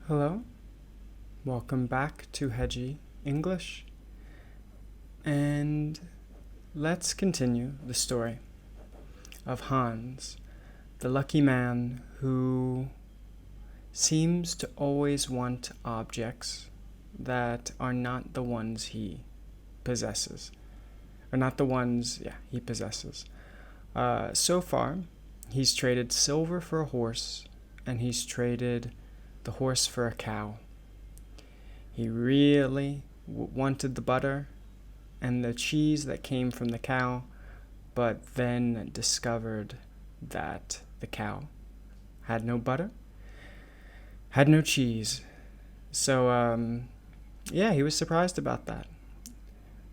Hello, welcome back to Hedgie English, and let's continue the story of Hans, the lucky man who seems to always want objects that are not the ones he possesses, or not the ones, he possesses. So far, he's traded silver for a horse, and he's traded the horse for a cow. He really wanted the butter and the cheese that came from the cow, but then discovered that the cow had no butter, had no cheese. So, he was surprised about that.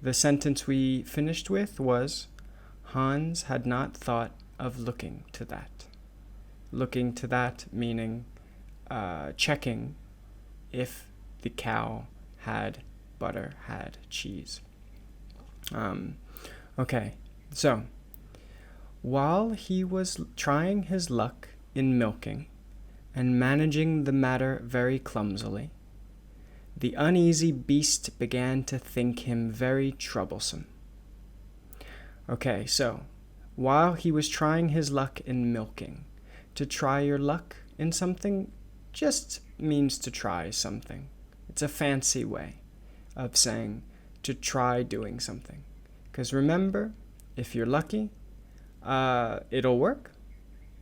The sentence we finished with was, Hans had not thought of looking to that. Looking to that meaning checking if the cow had butter, had cheese. Okay, so while he was trying his luck in milking and managing the matter very clumsily, the uneasy beast began to think him very troublesome. Okay, so while he was trying his luck in milking, to try your luck in something just means to try something. It's a fancy way of saying to try doing something. Because remember, if you're lucky, it'll work.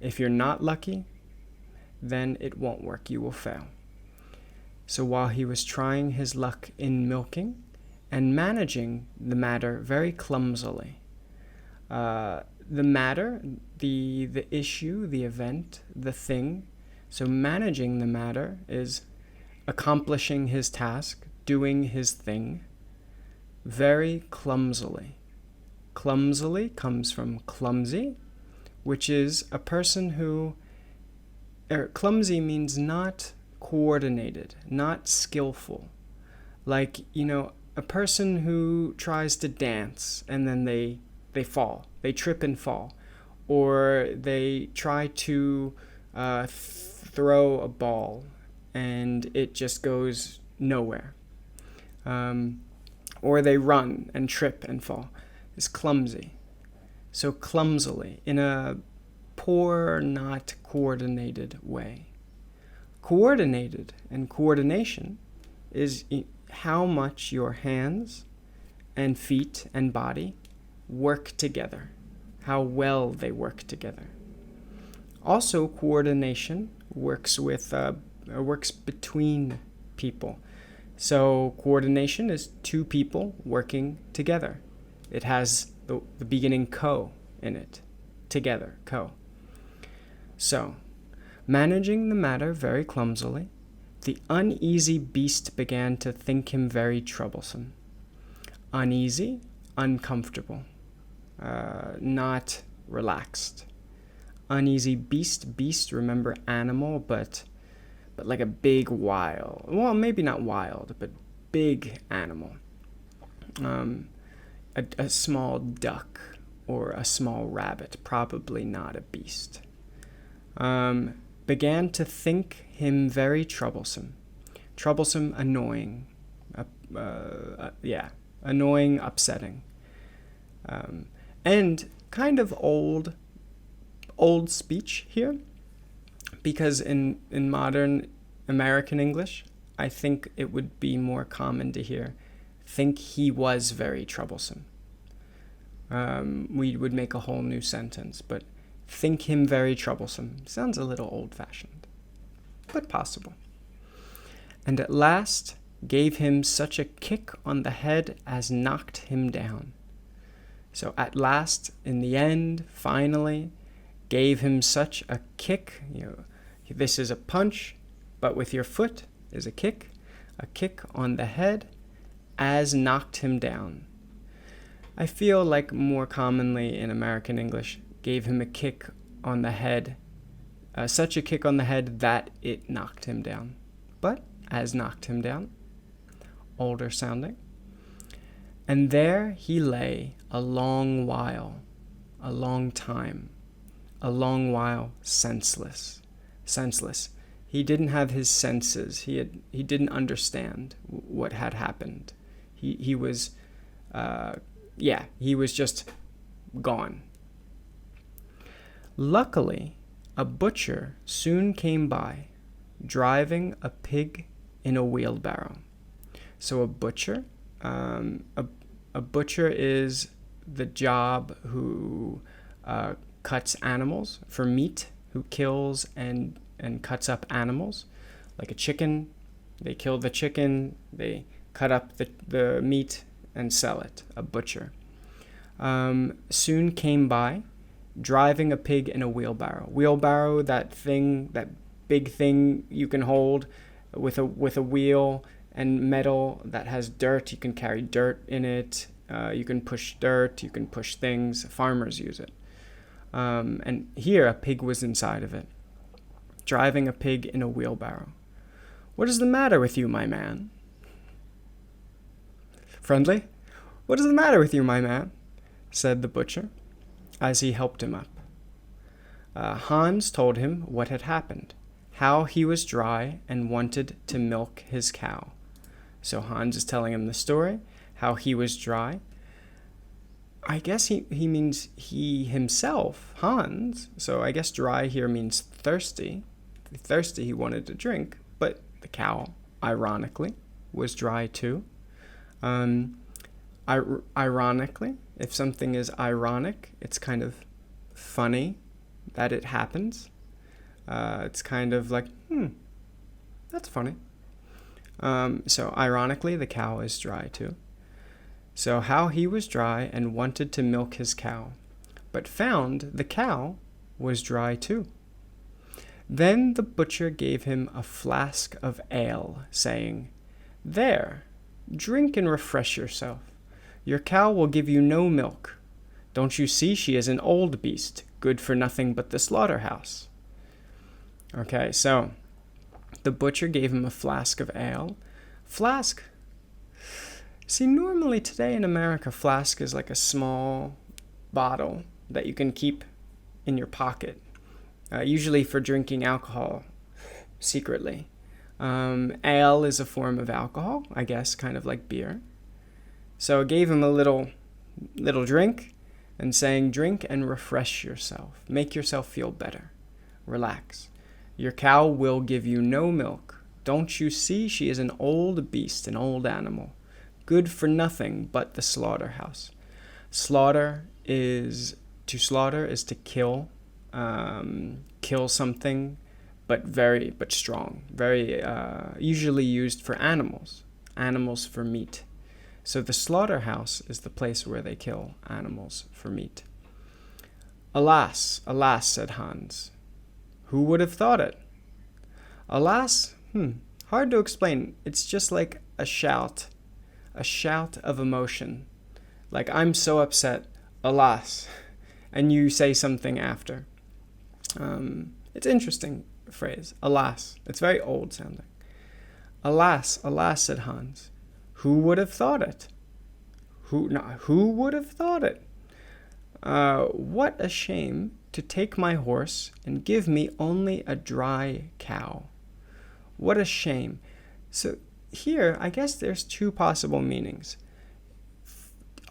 If you're not lucky, then it won't work. You will fail. So while he was trying his luck in milking and managing the matter very clumsily, the matter, the issue, the event, the thing. So managing the matter is accomplishing his task, doing his thing, very clumsily. Clumsily comes from clumsy, which is a person who, clumsy means not coordinated, not skillful. Like, a person who tries to dance and then they fall, they trip and fall, or they try to throw a ball and it just goes nowhere, or they run and trip and fall. It's clumsy. So clumsily, in a poor, not coordinated way. Coordinated and coordination is how much your hands and feet and body work together, how well they work together. Also, coordination works between people. So coordination is two people working together. It has the beginning co in it. Together, co. So, managing the matter very clumsily, the uneasy beast began to think him very troublesome. Uneasy, uncomfortable, not relaxed. Uneasy beast, remember animal, but like a big wild, well, maybe not wild, but big animal. A small duck or a small rabbit, probably not a beast. Began to think him very troublesome. Troublesome, annoying. Annoying, upsetting. And kind of old speech here, because in modern American English, I think it would be more common to hear, think he was very troublesome. We would make a whole new sentence, but think him very troublesome sounds a little old-fashioned, but possible. And at last gave him such a kick on the head as knocked him down. So at last, in the end, finally, gave him such a kick. This is a punch, but with your foot is a kick on the head as knocked him down. I feel like more commonly in American English, gave him a kick on the head, such a kick on the head that it knocked him down. But as knocked him down, older sounding. And there he lay a long while, a long time, a long while senseless. He didn't have his senses. He didn't understand what had happened. He was, he was just gone. Luckily, a butcher soon came by, driving a pig in a wheelbarrow. So a butcher is the job who cuts animals for meat, who kills and cuts up animals. Like a chicken, they kill the chicken, they cut up the meat and sell it. A butcher. Soon came by, driving a pig in a wheelbarrow. Wheelbarrow, that big thing you can hold with a wheel and metal that has dirt. You can carry dirt in it. You can push dirt. You can push things. Farmers use it. And here a pig was inside of it, driving a pig in a wheelbarrow. "What is the matter with you, my man?" "Friendly? What is the matter with you, my man?" said the butcher, as he helped him up. Hans told him what had happened, how he was dry and wanted to milk his cow. So Hans is telling him the story, how he was dry. I guess he means he himself, Hans. So I guess dry here means thirsty. Thirsty, he wanted to drink, but the cow, ironically, was dry too. Ironically, if something is ironic, it's kind of funny that it happens. It's kind of like, that's funny. So ironically, the cow is dry too. So how he was dry and wanted to milk his cow, but found the cow was dry too. Then the butcher gave him a flask of ale, saying, "There, drink and refresh yourself. Your cow will give you no milk. Don't you see she is an old beast, good for nothing but the slaughterhouse?" Okay, so the butcher gave him a flask of ale. Flask. See, normally today in America, flask is like a small bottle that you can keep in your pocket, usually for drinking alcohol secretly. Ale is a form of alcohol, I guess, kind of like beer. So it gave him a little drink and saying, "Drink and refresh yourself. Make yourself feel better. Relax. Your cow will give you no milk. Don't you see she is an old beast, an old animal, good for nothing but the slaughterhouse." Slaughter is to kill, kill something, but strong. Very usually used for animals for meat. So the slaughterhouse is the place where they kill animals for meat. "Alas, alas," said Hans. "Who would have thought it?" Alas, hard to explain. It's just like a shout of emotion. Like, I'm so upset, alas, and you say something after. It's an interesting phrase, alas. It's very old sounding. "Alas, alas," said Hans. "Who would have thought it? Who would have thought it? What a shame to take my horse and give me only a dry cow. What a shame." So here, I guess there's two possible meanings.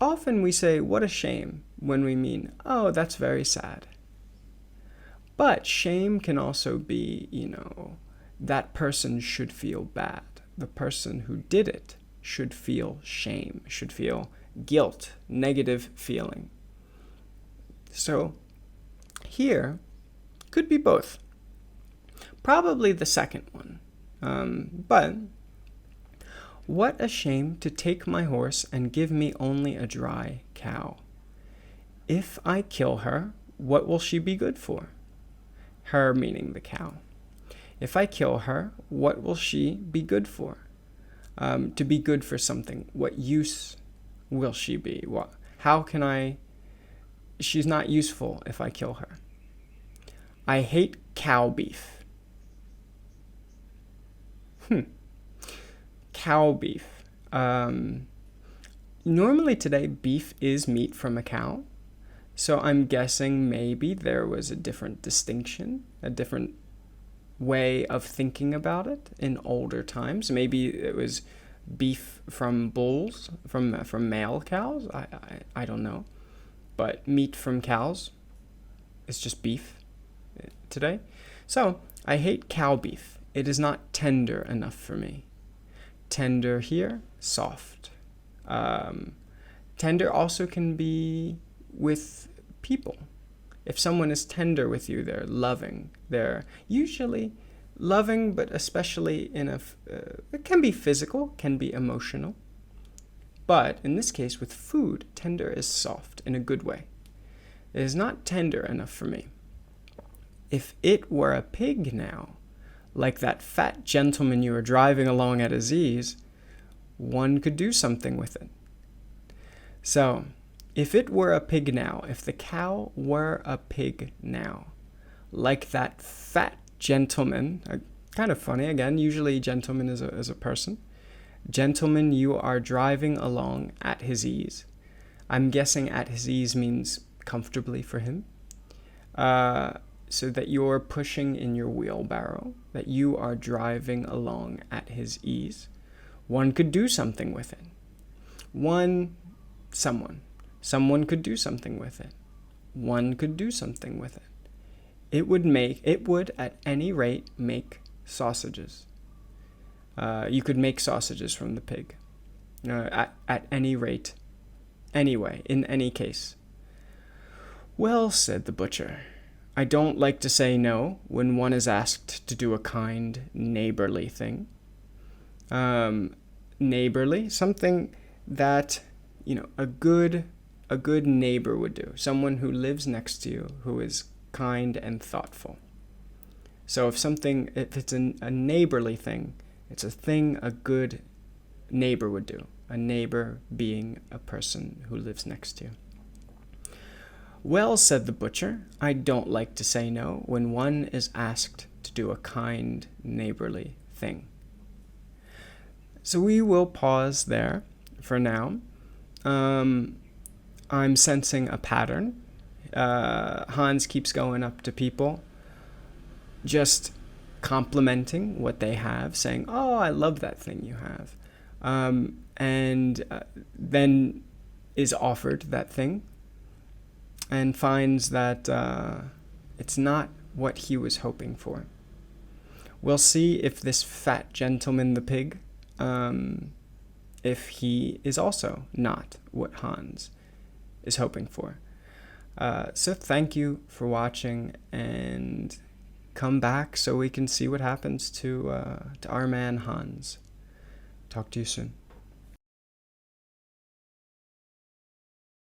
Often we say, "what a shame," when we mean, "oh, that's very sad." But shame can also be, that person should feel bad. The person who did it should feel shame, should feel guilt, negative feeling. So here could be both. Probably the second one. But what a shame to take my horse and give me only a dry cow. If I kill her, what will she be good for? Her meaning the cow. If I kill her, what will she be good for? To be good for something. What use will she be? She's not useful if I kill her. I hate cow beef. Cow beef. Normally today, beef is meat from a cow. So I'm guessing maybe there was a different distinction, a different way of thinking about it in older times. Maybe it was beef from bulls, from male cows. I don't know. But meat from cows is just beef today. So I hate cow beef. It is not tender enough for me. Tender here, soft. Tender also can be with people. If someone is tender with you, they're loving. They're usually loving, but especially it can be physical, can be emotional. But in this case, with food, tender is soft in a good way. It is not tender enough for me. If it were a pig now, like that fat gentleman you were driving along at his ease, one could do something with it. So, if it were a pig now, if the cow were a pig now, like that fat gentleman, kind of funny again, usually gentleman is a person. Gentleman, you are driving along at his ease. I'm guessing at his ease means comfortably for him. So that you're pushing in your wheelbarrow, that you are driving along at his ease. One could do something with it. Someone could do something with it. One could do something with it. It would at any rate make sausages. You could make sausages from the pig. At any rate. Anyway, in any case. Well, said the butcher, I don't like to say no when one is asked to do a kind, neighborly thing. Neighborly, something that, a good neighbor would do. Someone who lives next to you, who is kind and thoughtful. So if it's a neighborly thing, it's a thing a good neighbor would do. A neighbor being a person who lives next to you. Well, said the butcher, I don't like to say no when one is asked to do a kind, neighborly thing. So we will pause there for now. I'm sensing a pattern. Hans keeps going up to people, just complimenting what they have, saying, oh, I love that thing you have. And then is offered that thing and finds that it's not what he was hoping for. We'll see if this fat gentleman, the pig, if he is also not what Hans is hoping for. So thank you for watching, and come back so we can see what happens to our man Hans. Talk to you soon.